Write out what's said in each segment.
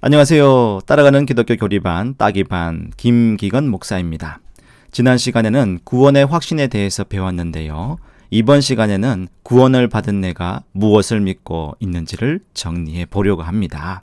안녕하세요. 따라가는 기독교 교리반 따기반 김기건 목사입니다. 지난 시간에는 구원의 확신에 대해서 배웠는데요. 이번 시간에는 구원을 받은 내가 무엇을 믿고 있는지를 정리해 보려고 합니다.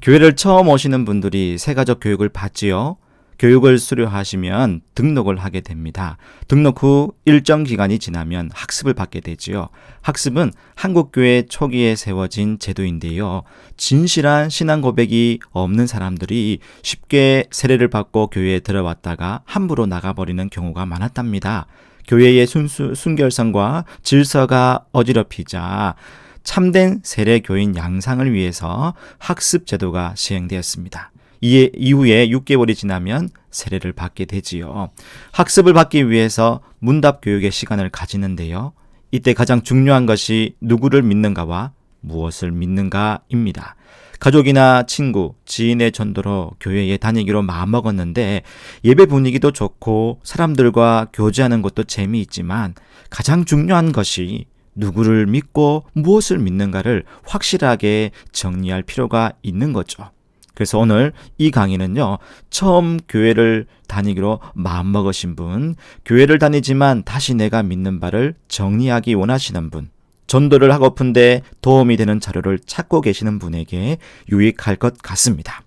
교회를 처음 오시는 분들이 새가족 교육을 받지요. 교육을 수료하시면 등록을 하게 됩니다. 등록 후 일정 기간이 지나면 학습을 받게 되지요. 학습은 한국교회 초기에 세워진 제도인데요. 진실한 신앙 고백이 없는 사람들이 쉽게 세례를 받고 교회에 들어왔다가 함부로 나가버리는 경우가 많았답니다. 교회의 순결성과 질서가 어지럽히자 참된 세례교인 양상을 위해서 학습 제도가 시행되었습니다. 이후에 6개월이 지나면 세례를 받게 되지요. 학습을 받기 위해서 문답 교육의 시간을 가지는데요. 이때 가장 중요한 것이 누구를 믿는가와 무엇을 믿는가입니다. 가족이나 친구, 지인의 전도로 교회에 다니기로 마음먹었는데 예배 분위기도 좋고 사람들과 교제하는 것도 재미있지만 가장 중요한 것이 누구를 믿고 무엇을 믿는가를 확실하게 정리할 필요가 있는 거죠. 그래서 오늘 이 강의는요, 처음 교회를 다니기로 마음먹으신 분, 교회를 다니지만 다시 내가 믿는 바를 정리하기 원하시는 분, 전도를 하고픈데 도움이 되는 자료를 찾고 계시는 분에게 유익할 것 같습니다.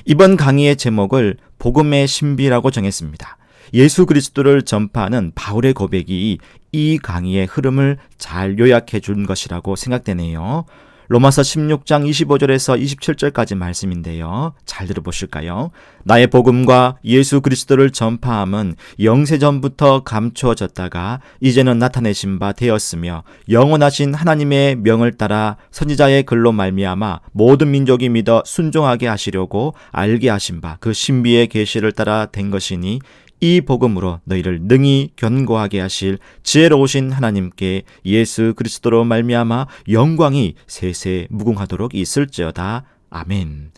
이번 강의의 제목을 복음의 신비라고 정했습니다. 예수 그리스도를 전파하는 바울의 고백이 이 강의의 흐름을 잘 요약해 준 것이라고 생각되네요. 로마서 16장 25절에서 27절까지 말씀인데요. 잘 들어보실까요? 나의 복음과 예수 그리스도를 전파함은 영세전부터 감추어졌다가 이제는 나타내신 바 되었으며 영원하신 하나님의 명을 따라 선지자의 글로 말미암아 모든 민족이 믿어 순종하게 하시려고 알게 하신 바 그 신비의 계시를 따라 된 것이니 이 복음으로 너희를 능히 견고하게 하실 지혜로우신 하나님께 예수 그리스도로 말미암아 영광이 세세 무궁하도록 있을지어다. 아멘.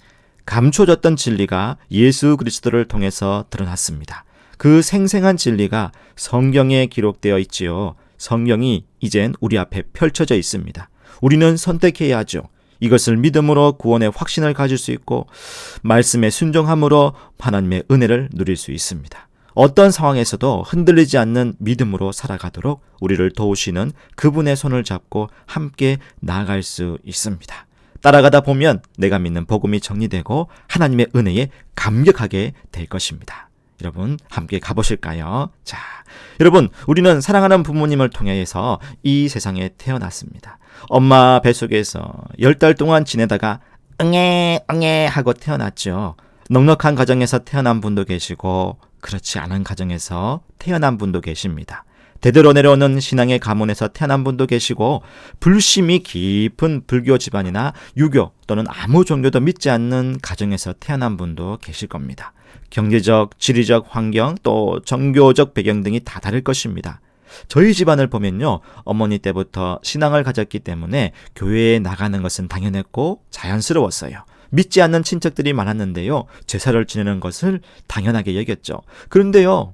감춰졌던 진리가 예수 그리스도를 통해서 드러났습니다. 그 생생한 진리가 성경에 기록되어 있지요. 성경이 이젠 우리 앞에 펼쳐져 있습니다. 우리는 선택해야 하죠. 이것을 믿음으로 구원의 확신을 가질 수 있고 말씀에 순종함으로 하나님의 은혜를 누릴 수 있습니다. 어떤 상황에서도 흔들리지 않는 믿음으로 살아가도록 우리를 도우시는 그분의 손을 잡고 함께 나아갈 수 있습니다. 따라가다 보면 내가 믿는 복음이 정리되고 하나님의 은혜에 감격하게 될 것입니다. 여러분 함께 가보실까요? 자, 여러분 우리는 사랑하는 부모님을 통해서 이 세상에 태어났습니다. 엄마 뱃속에서 10달 동안 지내다가 응애 하고 태어났죠. 넉넉한 가정에서 태어난 분도 계시고 그렇지 않은 가정에서 태어난 분도 계십니다. 대대로 내려오는 신앙의 가문에서 태어난 분도 계시고 불심이 깊은 불교 집안이나 유교 또는 아무 종교도 믿지 않는 가정에서 태어난 분도 계실 겁니다. 경제적, 지리적 환경 또 종교적 배경 등이 다 다를 것입니다. 저희 집안을 보면요, 어머니 때부터 신앙을 가졌기 때문에 교회에 나가는 것은 당연했고 자연스러웠어요. 믿지 않는 친척들이 많았는데요. 제사를 지내는 것을 당연하게 여겼죠. 그런데요,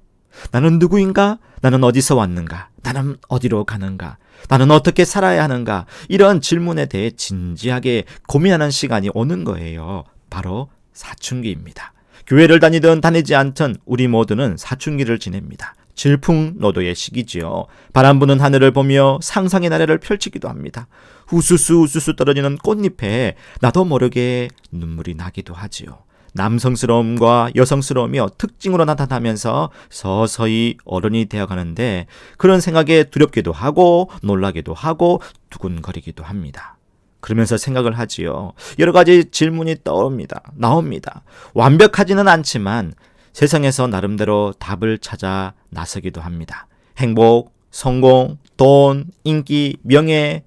나는 누구인가? 나는 어디서 왔는가? 나는 어디로 가는가? 나는 어떻게 살아야 하는가? 이런 질문에 대해 진지하게 고민하는 시간이 오는 거예요. 바로 사춘기입니다. 교회를 다니든 다니지 않든 우리 모두는 사춘기를 지냅니다. 질풍노도의 시기지요. 바람 부는 하늘을 보며 상상의 나래를 펼치기도 합니다. 우수수 떨어지는 꽃잎에 나도 모르게 눈물이 나기도 하지요. 남성스러움과 여성스러움이 특징으로 나타나면서 서서히 어른이 되어가는데 그런 생각에 두렵기도 하고 놀라기도 하고 두근거리기도 합니다. 그러면서 생각을 하지요. 여러 가지 질문이 나옵니다. 완벽하지는 않지만 세상에서 나름대로 답을 찾아 나서기도 합니다. 행복, 성공, 돈, 인기, 명예.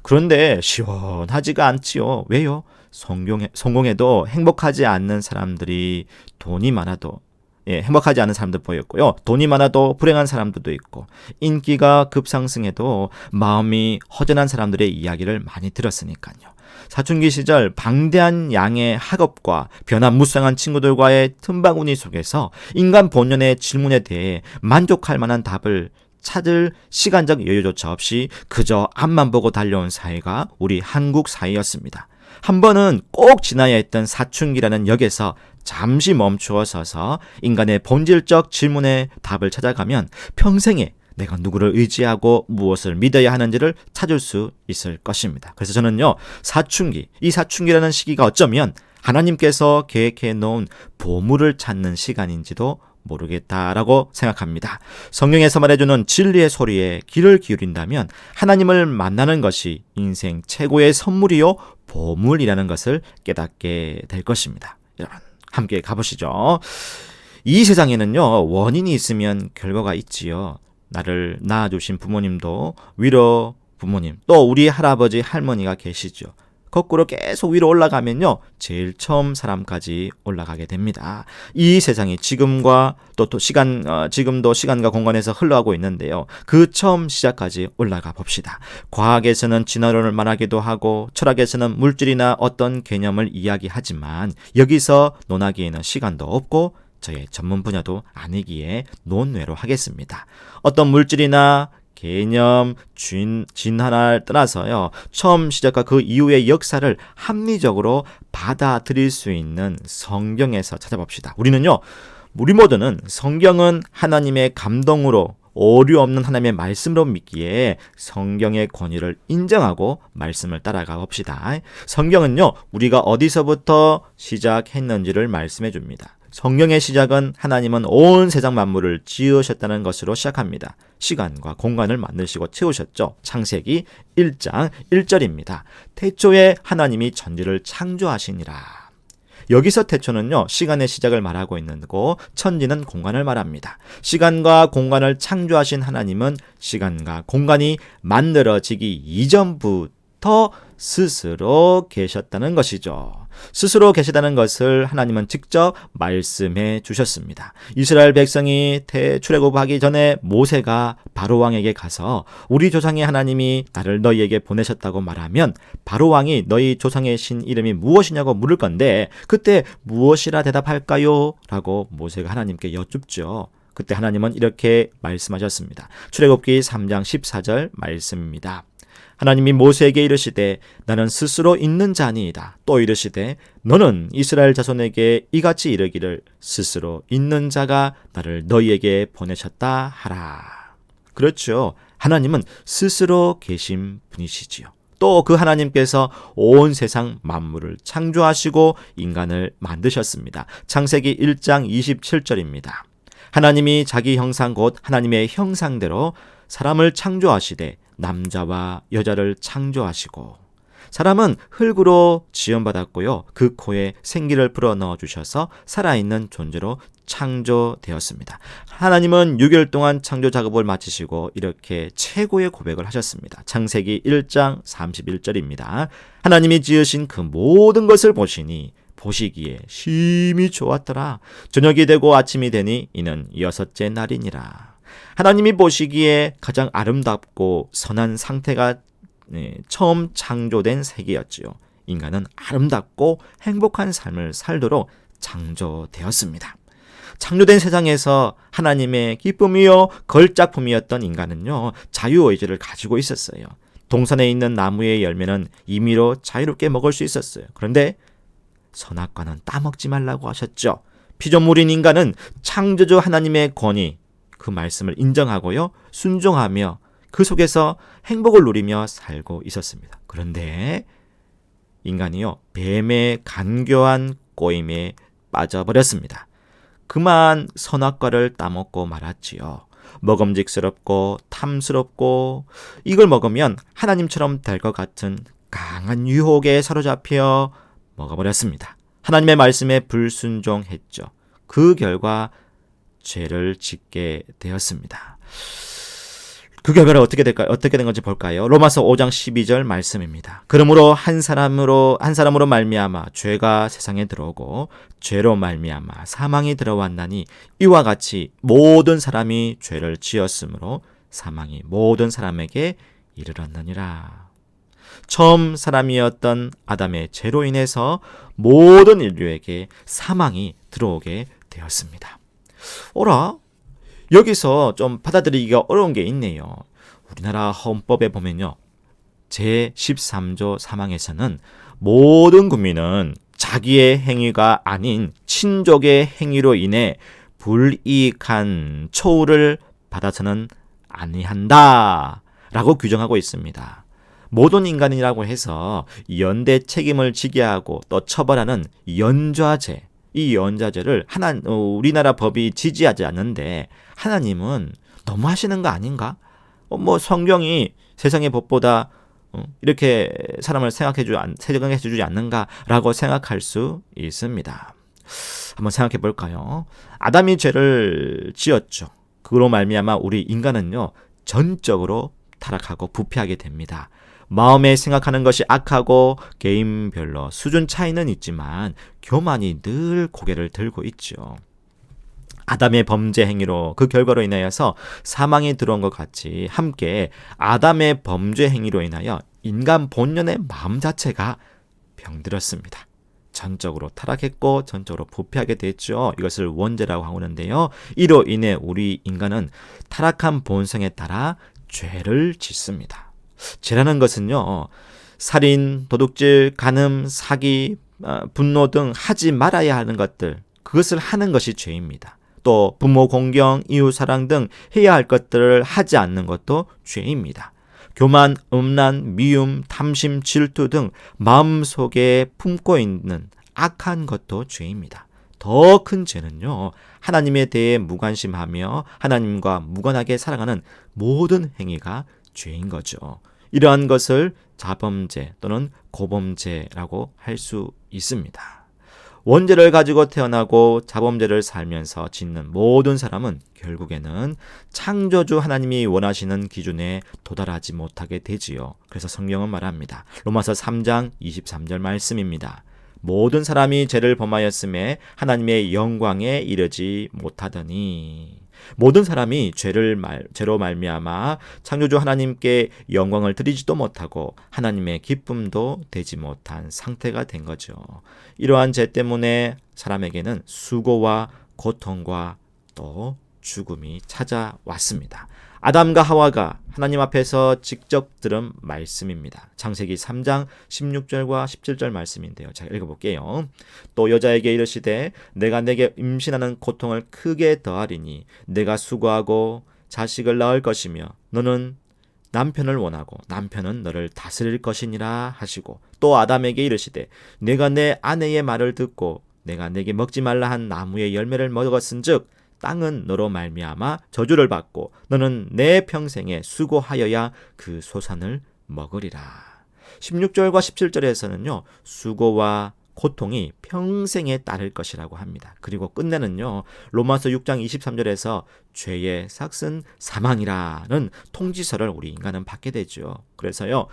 그런데 시원하지가 않지요. 왜요? 성공해도 행복하지 않는 사람들이 돈이 많아도 행복하지 않은 사람도 보였고요. 돈이 많아도 불행한 사람들도 있고 인기가 급상승해도 마음이 허전한 사람들의 이야기를 많이 들었으니까요. 사춘기 시절 방대한 양의 학업과 변화무쌍한 친구들과의 틈바구니 속에서 인간 본연의 질문에 대해 만족할 만한 답을 찾을 시간적 여유조차 없이 그저 앞만 보고 달려온 사회가 우리 한국 사회였습니다. 한 번은 꼭 지나야 했던 사춘기라는 역에서 잠시 멈추어 서서 인간의 본질적 질문에 답을 찾아가면 평생에 내가 누구를 의지하고 무엇을 믿어야 하는지를 찾을 수 있을 것입니다. 그래서 저는요, 이 사춘기라는 시기가 어쩌면 하나님께서 계획해 놓은 보물을 찾는 시간인지도 모르겠다라고 생각합니다. 성경에서 말해주는 진리의 소리에 귀를 기울인다면 하나님을 만나는 것이 인생 최고의 선물이요 보물이라는 것을 깨닫게 될 것입니다. 여러분 함께 가보시죠. 이 세상에는요, 원인이 있으면 결과가 있지요. 나를 낳아주신 부모님도 위로 부모님, 또 우리 할아버지 할머니가 계시죠. 거꾸로 계속 위로 올라가면요, 제일 처음 사람까지 올라가게 됩니다. 이 세상이 지금도 시간과 공간에서 흘러가고 있는데요. 그 처음 시작까지 올라가 봅시다. 과학에서는 진화론을 말하기도 하고 철학에서는 물질이나 어떤 개념을 이야기하지만 여기서 논하기에는 시간도 없고 저의 전문 분야도 아니기에 논외로 하겠습니다. 어떤 물질이나 개념, 진화를 떠나서요, 처음 시작과 그 이후의 역사를 합리적으로 받아들일 수 있는 성경에서 찾아봅시다. 우리 모두는 성경은 하나님의 감동으로 오류 없는 하나님의 말씀으로 믿기에 성경의 권위를 인정하고 말씀을 따라가 봅시다. 성경은요, 우리가 어디서부터 시작했는지를 말씀해 줍니다. 성경의 시작은 하나님은 온 세상 만물을 지으셨다는 것으로 시작합니다. 시간과 공간을 만드시고 채우셨죠. 창세기 1장 1절입니다. 태초에 하나님이 천지를 창조하시니라. 여기서 태초는요, 시간의 시작을 말하고 있는 거고 천지는 공간을 말합니다. 시간과 공간을 창조하신 하나님은 시간과 공간이 만들어지기 이전부터 스스로 계셨다는 것이죠. 스스로 계시다는 것을 하나님은 직접 말씀해 주셨습니다. 이스라엘 백성이 출애굽하기 전에 모세가 바로왕에게 가서 우리 조상의 하나님이 나를 너희에게 보내셨다고 말하면 바로왕이 너희 조상의 신 이름이 무엇이냐고 물을 건데 그때 무엇이라 대답할까요? 라고 모세가 하나님께 여쭙죠. 그때 하나님은 이렇게 말씀하셨습니다. 출애굽기 3장 14절 말씀입니다. 하나님이 모세에게 이르시되 나는 스스로 있는 자니이다. 또 이르시되 너는 이스라엘 자손에게 이같이 이르기를 스스로 있는 자가 나를 너희에게 보내셨다 하라. 그렇죠. 하나님은 스스로 계신 분이시지요. 또 그 하나님께서 온 세상 만물을 창조하시고 인간을 만드셨습니다. 창세기 1장 27절입니다. 하나님이 자기 형상 곧 하나님의 형상대로 사람을 창조하시되 남자와 여자를 창조하시고 사람은 흙으로 지음받았고요. 그 코에 생기를 불어넣어 주셔서 살아있는 존재로 창조되었습니다. 하나님은 6일 동안 창조 작업을 마치시고 이렇게 최고의 고백을 하셨습니다. 창세기 1장 31절입니다. 하나님이 지으신 그 모든 것을 보시기에 심히 좋았더라. 저녁이 되고 아침이 되니 이는 6째 날이니라. 하나님이 보시기에 가장 아름답고 선한 상태가 처음 창조된 세계였지요. 인간은 아름답고 행복한 삶을 살도록 창조되었습니다. 창조된 세상에서 하나님의 기쁨이요 걸작품이었던 인간은요, 자유의지를 가지고 있었어요. 동산에 있는 나무의 열매는 임의로 자유롭게 먹을 수 있었어요. 그런데 선악과는 따먹지 말라고 하셨죠. 피조물인 인간은 창조주 하나님의 권위, 그 말씀을 인정하고요, 순종하며 그 속에서 행복을 누리며 살고 있었습니다. 그런데 인간이요, 뱀의 간교한 꼬임에 빠져버렸습니다. 그만 선악과를 따먹고 말았지요. 먹음직스럽고 탐스럽고 이걸 먹으면 하나님처럼 될 것 같은 강한 유혹에 사로잡혀 먹어버렸습니다. 하나님의 말씀에 불순종했죠. 그 결과 죄를 짓게 되었습니다. 그 결과는 어떻게 된 건지 볼까요? 로마서 5장 12절 말씀입니다. 그러므로 한 사람으로 말미암아 죄가 세상에 들어오고 죄로 말미암아 사망이 들어왔나니 이와 같이 모든 사람이 죄를 지었으므로 사망이 모든 사람에게 이르렀느니라. 처음 사람이었던 아담의 죄로 인해서 모든 인류에게 사망이 들어오게 되었습니다. 여기서 좀 받아들이기가 어려운 게 있네요. 우리나라 헌법에 보면요, 제13조 3항에서는 모든 국민은 자기의 행위가 아닌 친족의 행위로 인해 불이익한 처우를 받아서는 아니한다 라고 규정하고 있습니다. 모든 인간이라고 해서 연대 책임을 지게 하고 또 처벌하는 연좌제, 이 연좌제를 우리나라 법이 지지하지 않는데 하나님은 너무 하시는 거 아닌가? 성경이 세상의 법보다 이렇게 사람을 생각해 주지 않는가라고 생각할 수 있습니다. 한번 생각해 볼까요? 아담이 죄를 지었죠. 그로 말미암아 우리 인간은요, 전적으로 타락하고 부패하게 됩니다. 마음에 생각하는 것이 악하고 개인별로 수준 차이는 있지만 교만이 늘 고개를 들고 있죠. 아담의 범죄 행위로 그 결과로 인하여서 사망이 들어온 것 같이 함께 아담의 범죄 행위로 인하여 인간 본연의 마음 자체가 병들었습니다. 전적으로 타락했고 전적으로 부패하게 됐죠. 이것을 원죄라고 하는데요. 이로 인해 우리 인간은 타락한 본성에 따라 죄를 짓습니다. 죄라는 것은요, 살인, 도둑질, 간음, 사기, 분노 등 하지 말아야 하는 것들, 그것을 하는 것이 죄입니다. 또 부모 공경, 이웃 사랑 등 해야 할 것들을 하지 않는 것도 죄입니다. 교만, 음란, 미움, 탐심, 질투 등 마음속에 품고 있는 악한 것도 죄입니다. 더 큰 죄는요, 하나님에 대해 무관심하며 하나님과 무관하게 살아가는 모든 행위가 죄인 거죠. 이러한 것을 자범죄 또는 고범죄라고 할 수 있습니다. 원죄를 가지고 태어나고 자범죄를 살면서 짓는 모든 사람은 결국에는 창조주 하나님이 원하시는 기준에 도달하지 못하게 되지요. 그래서 성경은 말합니다. 로마서 3장 23절 말씀입니다. 모든 사람이 죄를 범하였음에 하나님의 영광에 이르지 못하더니, 모든 사람이 죄로 말미암아 창조주 하나님께 영광을 드리지도 못하고 하나님의 기쁨도 되지 못한 상태가 된 거죠. 이러한 죄 때문에 사람에게는 수고와 고통과 또 죽음이 찾아왔습니다. 아담과 하와가 하나님 앞에서 직접 들은 말씀입니다. 창세기 3장 16절과 17절 말씀인데요. 제가 읽어볼게요. 또 여자에게 이르시되 내가 내게 임신하는 고통을 크게 더하리니 내가 수고하고 자식을 낳을 것이며 너는 남편을 원하고 남편은 너를 다스릴 것이니라 하시고, 또 아담에게 이르시되 내가 내 아내의 말을 듣고 내가 내게 먹지 말라 한 나무의 열매를 먹었은즉 땅은 너로 말미암아 저주를 받고 너는 내 평생에 수고하여야 그 소산을 먹으리라. 16절과 17절에서는요, 수고와 고통이 평생에 따를 것이라고 합니다. 그리고 끝내는요, 로마서 6장 23절에서 죄의 삭은 사망이라는 통지서를 우리 인간은 받게 되죠. 그래서요,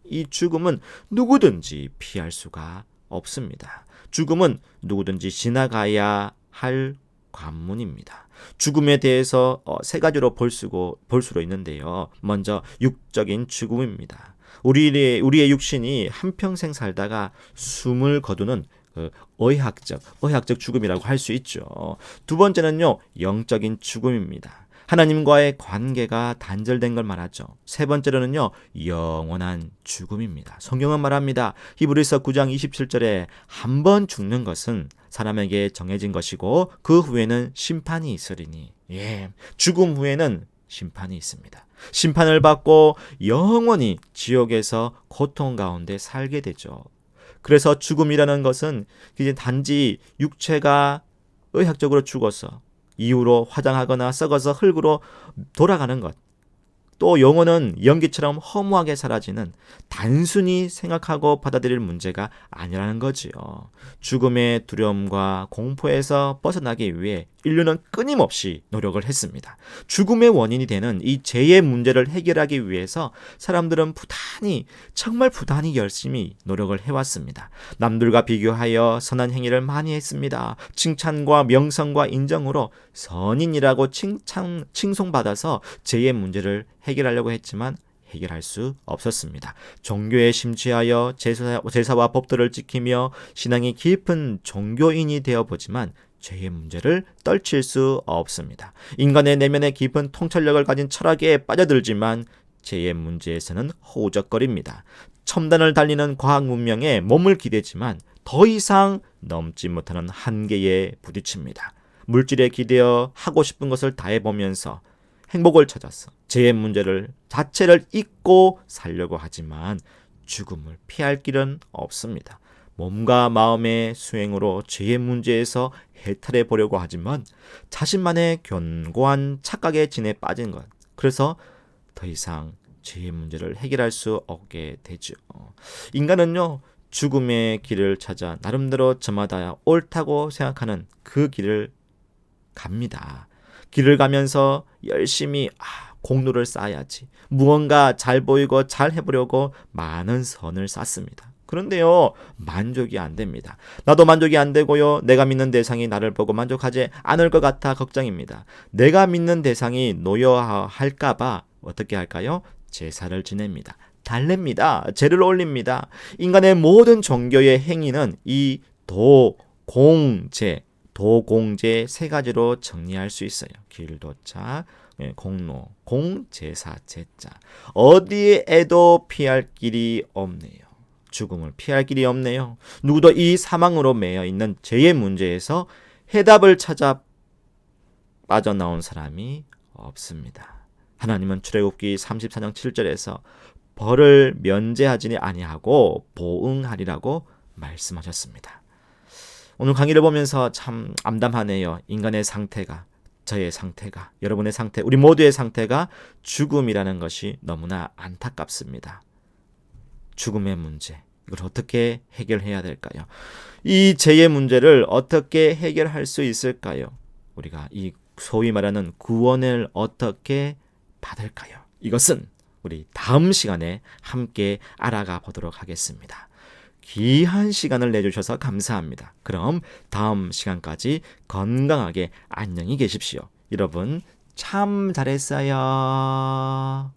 이 죽음은 누구든지 피할 수가 없습니다. 죽음은 누구든지 지나가야 할 관문입니다. 죽음에 대해서 세 가지로 볼 수로 있는데요. 먼저 육적인 죽음입니다. 우리의 육신이 한평생 살다가 숨을 거두는 의학적 죽음이라고 할 수 있죠. 두 번째는요, 영적인 죽음입니다. 하나님과의 관계가 단절된 걸 말하죠. 세 번째로는요, 영원한 죽음입니다. 성경은 말합니다. 히브리서 9장 27절에 한 번 죽는 것은 사람에게 정해진 것이고 그 후에는 심판이 있으리니, 죽음 후에는 심판이 있습니다. 심판을 받고 영원히 지옥에서 고통 가운데 살게 되죠. 그래서 죽음이라는 것은 이제 단지 육체가 의학적으로 죽어서 이후로 화장하거나 썩어서 흙으로 돌아가는 것, 또 영혼은 연기처럼 허무하게 사라지는 단순히 생각하고 받아들일 문제가 아니라는 거지요. 죽음의 두려움과 공포에서 벗어나기 위해 인류는 끊임없이 노력을 했습니다. 죽음의 원인이 되는 이 죄의 문제를 해결하기 위해서 사람들은 정말 부단히 열심히 노력을 해왔습니다. 남들과 비교하여 선한 행위를 많이 했습니다. 칭찬과 명성과 인정으로 선인이라고 칭송받아서 죄의 문제를 해결하려고 했지만 해결할 수 없었습니다. 종교에 심취하여 제사와 법도를 지키며 신앙이 깊은 종교인이 되어보지만 죄의 문제를 떨칠 수 없습니다. 인간의 내면에 깊은 통찰력을 가진 철학에 빠져들지만 죄의 문제에서는 허우적거립니다. 첨단을 달리는 과학 문명에 몸을 기대지만 더 이상 넘지 못하는 한계에 부딪힙니다. 물질에 기대어 하고 싶은 것을 다 해보면서 행복을 찾아서 제 문제를 자체를 잊고 살려고 하지만 죽음을 피할 길은 없습니다. 몸과 마음의 수행으로 죄의 문제에서 해탈해 보려고 하지만 자신만의 견고한 착각에 진에 빠진 것. 그래서 더 이상 죄의 문제를 해결할 수 없게 되죠. 인간은요, 죽음의 길을 찾아 나름대로 저마다 옳다고 생각하는 그 길을 갑니다. 길을 가면서 열심히 공로를 쌓아야지. 무언가 잘 보이고 잘 해보려고 많은 선을 쌓습니다. 그런데요, 만족이 안 됩니다. 나도 만족이 안 되고요. 내가 믿는 대상이 나를 보고 만족하지 않을 것 같아 걱정입니다. 내가 믿는 대상이 노여할까봐 어떻게 할까요? 제사를 지냅니다. 달랩니다. 제를 올립니다. 인간의 모든 종교의 행위는 이 도공제 세 가지로 정리할 수 있어요. 길도자, 공로, 공제사, 제자. 어디에도 피할 길이 없네요. 죽음을 피할 길이 없네요. 누구도 이 사망으로 매여 있는 죄의 문제에서 해답을 찾아 빠져나온 사람이 없습니다. 하나님은 출애굽기 34장 7절에서 벌을 면제하지 아니하고 보응하리라고 말씀하셨습니다. 오늘 강의를 보면서 참 암담하네요. 인간의 상태가, 저의 상태가, 여러분의 상태, 우리 모두의 상태가 죽음이라는 것이 너무나 안타깝습니다. 죽음의 문제, 이걸 어떻게 해결해야 될까요? 이 죄의 문제를 어떻게 해결할 수 있을까요? 우리가 이 소위 말하는 구원을 어떻게 받을까요? 이것은 우리 다음 시간에 함께 알아가 보도록 하겠습니다. 귀한 시간을 내주셔서 감사합니다. 그럼 다음 시간까지 건강하게 안녕히 계십시오. 여러분 참 잘했어요.